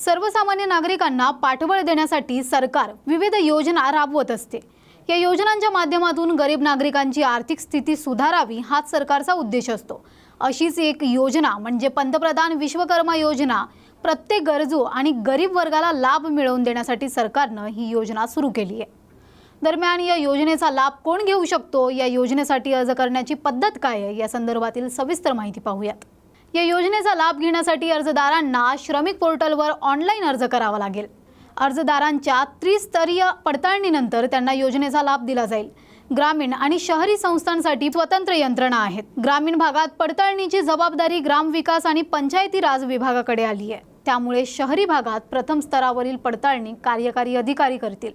सर्वसामान्य नागरिकांना पाठबळ देण्यासाठी सरकार विविध योजना राबवत असते। या योजनांच्या माध्यमातून गरीब नागरिकांची आर्थिक स्थिती सुधारावी हाच सरकारचा उद्देश असतो। अशीच एक योजना म्हणजे पंतप्रधान विश्वकर्मा योजना। प्रत्येक गरजू आणि गरीब वर्गाला लाभ मिळवून देण्यासाठी सरकारने ही योजना सुरू केली आहे। दरम्यान या योजनेचा लाभ कोण घेऊ शकतो, या योजनेसाठी अर्ज करण्याची पद्धत काय आहे, या संदर्भातील सविस्तर माहिती पाहूयात। या योजनेचा लाभ घेण्यासाठी अर्जदारांना श्रमिक पोर्टलवर ऑनलाईन अर्ज करावा लागेल। अर्जदारांच्या त्रिस्तरीय पडताळणीनंतर त्यांना योजनेचा लाभ दिला जाईल। ग्रामीण आणि शहरी संस्थांसाठी स्वतंत्र यंत्रणा आहेत। ग्रामीण भागात पडताळणीची जबाबदारी ग्रामविकास आणि पंचायती राज विभागाकडे आली आहे। त्यामुळे शहरी भागात प्रथम स्तरावरील पडताळणी कार्यकारी अधिकारी करतील।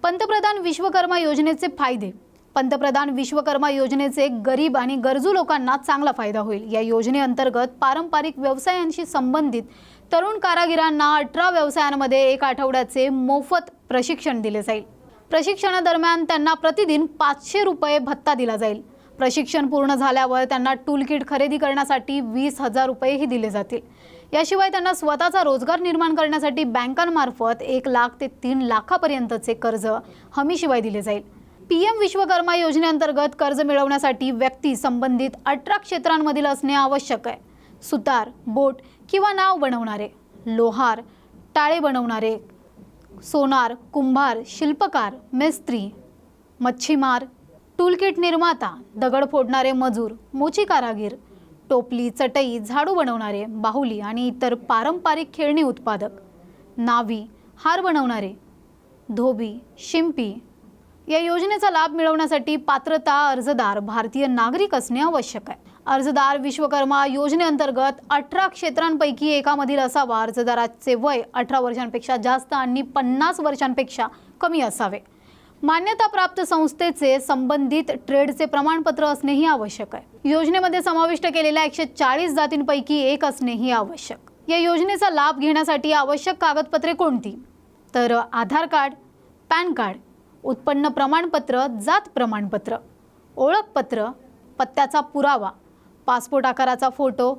पंतप्रधान विश्वकर्मा योजनेचे फायदे। पंतप्रधान विश्वकर्मा योजनेचे गरीब आणि गरजू लोकांना चांगला फायदा होईल। या योजनेअंतर्गत पारंपरिक व्यवसायांशी संबंधित तरुण कारागिरांना 18 व्यवसायांमध्ये 1 आठवड्याचे मोफत प्रशिक्षण दिले जाईल। प्रशिक्षणादरम्यान त्यांना प्रतिदिन 500 रुपये भत्ता दिला जाईल। प्रशिक्षण पूर्ण झाल्यावर त्यांना टूलकिट खरेदी करण्यासाठी 20,000 रुपयेही दिले जातील। याशिवाय त्यांना स्वतःचा रोजगार निर्माण करण्यासाठी बँकांमार्फत 1 लाख ते 3 लाखापर्यंतचे कर्ज हमीशिवाय दिले जाईल। पीएम विश्वकर्मा योजनेअंतर्गत कर्ज मिळवण्यासाठी व्यक्ती संबंधित 18 क्षेत्रांमधील असणे आवश्यक आहे। सुतार, बोट किंवा नाव बनवणारे, लोहार, टाळे बनवणारे, सोनार, कुंभार, शिल्पकार, मेस्त्री, मच्छीमार, टूलकिट निर्माता, दगड फोडणारे मजूर, मोची कारागीर, टोपली, चटई, झाडू बनवणारे, बाहुली आणि इतर पारंपरिक खेळणी उत्पादक, नावी, हार बनवणारे, धोबी, शिंपी। या योजनेचा लाभ मिळवण्यासाठी पात्रता अर्जदार भारतीय नागरिक असणे आवश्यक आहे। अर्जदार विश्वकर्मा योजनेअंतर्गत 18 क्षेत्रांपैकी एकामधील असावा। अर्जदाराचे वय 18 वर्षांपेक्षा जास्त आणि 50 वर्षांपेक्षा कमी असावे। मान्यताप्राप्त संस्थेचे संबंधित ट्रेडचे प्रमाणपत्र असणेही आवश्यक आहे। योजनेमध्ये समाविष्ट केलेल्या 140 जातींपैकी एक असणेही आवश्यक। या योजनेचा लाभ घेण्यासाठी आवश्यक कागदपत्रे कोणती? तर आधार कार्ड, पॅन कार्ड, उत्पन्न प्रमाणपत्र, जात प्रमाणपत्र, ओळखपत्र, पत्त्याचा पुरावा, पासपोर्ट आकाराचा फोटो,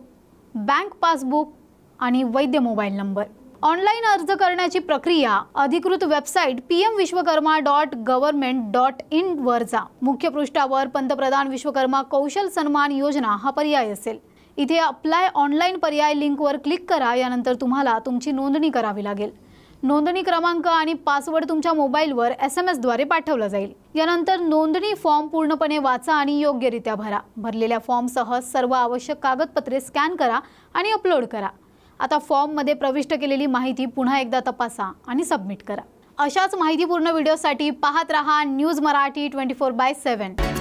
बँक पासबुक आणि वैध मोबाईल नंबर। ऑनलाईन अर्ज करण्याची प्रक्रिया अधिकृत वेबसाईट pmvishwakarma.government.in वर जा। मुख्य पृष्ठावर पंतप्रधान विश्वकर्मा कौशल सन्मान योजना हा पर्याय असेल। इथे अप्लाय ऑनलाईन पर्याय लिंकवर क्लिक करा। यानंतर तुम्हाला तुमची नोंदणी करावी लागेल। नोंदणी क्रमांक आणि पासवर्ड तुमच्या मोबाईलवर SMS द्वारे पाठवला जाईल। यानंतर नोंदणी फॉर्म पूर्णपणे वाचा आणि योग्यरित्या भरा। भरलेल्या फॉर्मसह सर्व आवश्यक कागदपत्रे स्कॅन करा आणि अपलोड करा। आता फॉर्ममध्ये प्रविष्ट केलेली माहिती पुन्हा एकदा तपासा आणि सबमिट करा। अशाच माहितीपूर्ण व्हिडिओसाठी पाहत रहा न्यूज मराठी 24/7।